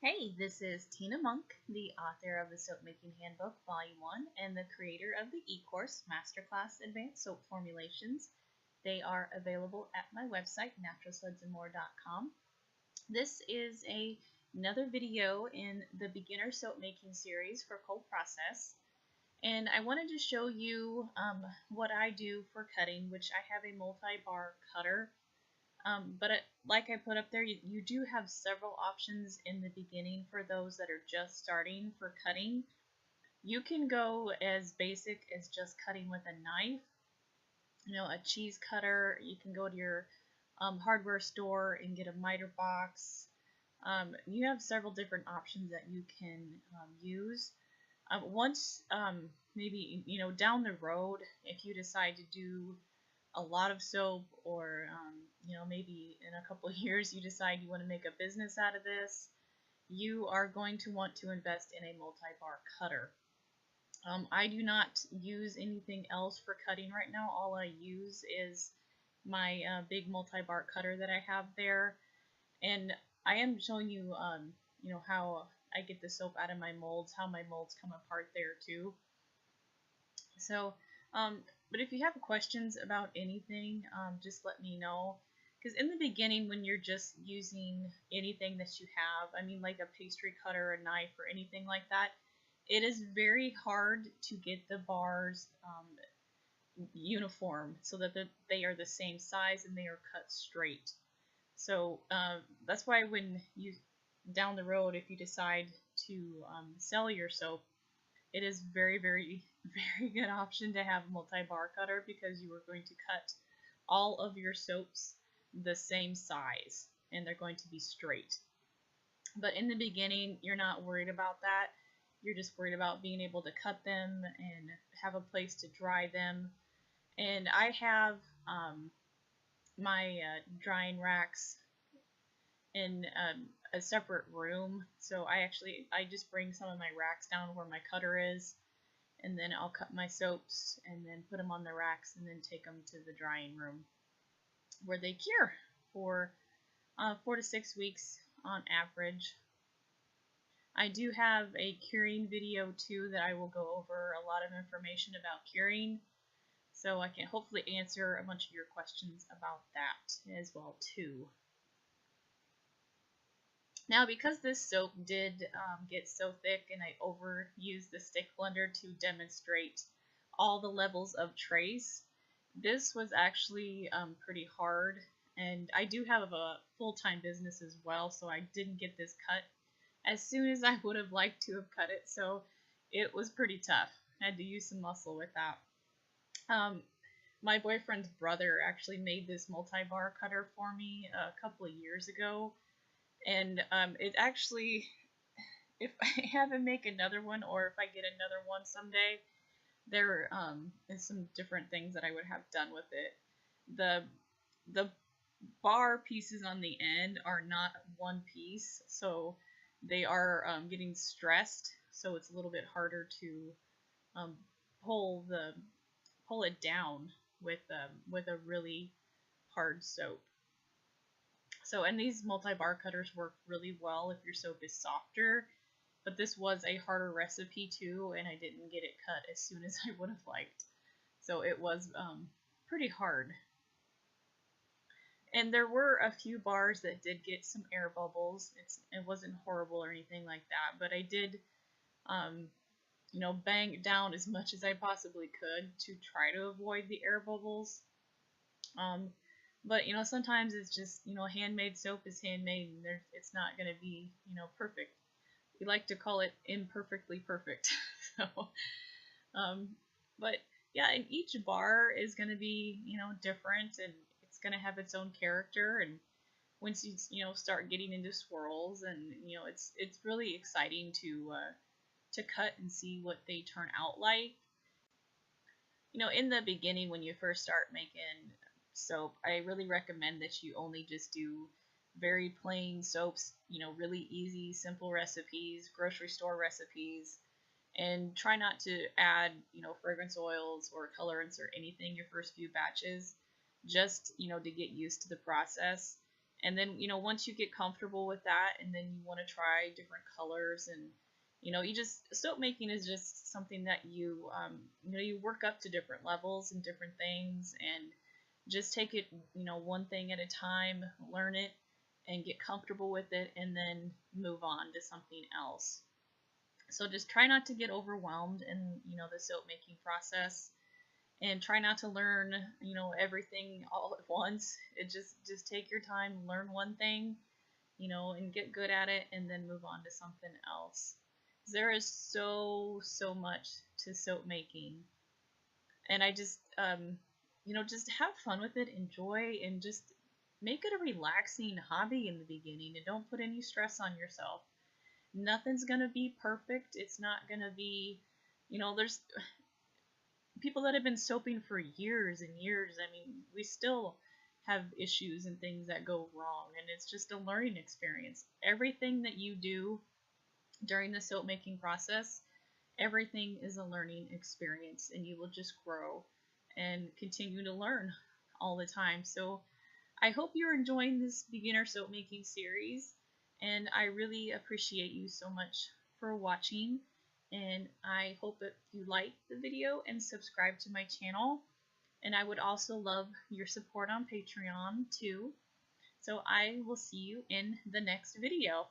Hey, this is Tina Moenck, the author of the Soap Making Handbook Volume 1 and the creator of the e-course Masterclass Advanced Soap Formulations. They are available at my website, naturalsudsandmore.com. This is another video in the beginner soap making series for cold process. And I wanted to show you what I do for cutting, which I have a multi-bar cutter. Like I put up there, you do have several options in the beginning for those that are just starting for cutting. You can go as basic as just cutting with a knife, a cheese cutter. You can go to your hardware store and get a miter box. You have several different options that you can use. Once maybe down the road, if you decide to do a lot of soap, or maybe in a couple of years you decide you want to make a business out of this, you are going to want to invest in a multi-bar cutter. I do not use anything else for cutting right now. All I use is my big multi-bar cutter that I have there, and I am showing you how I get the soap out of my molds, how my molds come apart there too. So but if you have questions about anything, just let me know. Because in the beginning, when you're just using anything that you have, I mean like a pastry cutter, a knife, or anything like that, it is very hard to get the bars uniform so that they are the same size and they are cut straight. So that's why when you, down the road, if you decide to sell your soap, it is very, very, very good option to have a multi-bar cutter, because you are going to cut all of your soaps the same size and they're going to be straight. But in the beginning, you're not worried about that. You're just worried about being able to cut them and have a place to dry them. And I have my drying racks in a separate room, so I just bring some of my racks down where my cutter is, and then I'll cut my soaps and then put them on the racks and then take them to the drying room where they cure for 4 to 6 weeks on average. I do have a curing video too that I will go over a lot of information about curing, so I can hopefully answer a bunch of your questions about that as well too. Now, because this soap did get so thick, and I overused the stick blender to demonstrate all the levels of trace, this was actually pretty hard. And I do have a full-time business as well, so I didn't get this cut as soon as I would have liked to have cut it, so it was pretty tough. I had to use some muscle with that. My boyfriend's brother actually made this multi-bar cutter for me a couple of years ago. And it actually, if I have him make another one, or if I get another one someday, there is some different things that I would have done with it. The bar pieces on the end are not one piece, so they are getting stressed, so it's a little bit harder to pull it down with a really hard soap. So, and these multi-bar cutters work really well if your soap is softer, but this was a harder recipe too, and I didn't get it cut as soon as I would have liked. So it was pretty hard. And there were a few bars that did get some air bubbles. It wasn't horrible or anything like that, but I did, bang it down as much as I possibly could to try to avoid the air bubbles. But sometimes it's just, handmade soap is handmade, and it's not going to be, perfect. We like to call it imperfectly perfect. So, but yeah, and each bar is going to be, different, and it's going to have its own character. And once you, start getting into swirls, and it's really exciting to cut and see what they turn out like. In the beginning, when you first start making soap, I really recommend that you only just do very plain soaps, really easy, simple recipes, grocery store recipes, and try not to add, fragrance oils or colorants or anything your first few batches, just, to get used to the process. And then, once you get comfortable with that, and then you want to try different colors, and you just, soap making is just something that you work up to different levels and different things, and just take it, one thing at a time, learn it and get comfortable with it, and then move on to something else. So just try not to get overwhelmed in, the soap making process, and try not to learn, everything all at once. It just take your time, learn one thing, and get good at it, and then move on to something else. There is so much to soap making, and I just just have fun with it, enjoy, and just make it a relaxing hobby in the beginning, and don't put any stress on yourself. Nothing's gonna be perfect. It's not gonna be, there's people that have been soaping for years and years. I mean, we still have issues and things that go wrong, and it's just a learning experience. Everything that you do during the soap making process, everything is a learning experience, and you will just grow and continue to learn all the time. So I hope you're enjoying this beginner soap making series, and I really appreciate you so much for watching, and I hope that you like the video and subscribe to my channel, and I would also love your support on Patreon too. So I will see you in the next video.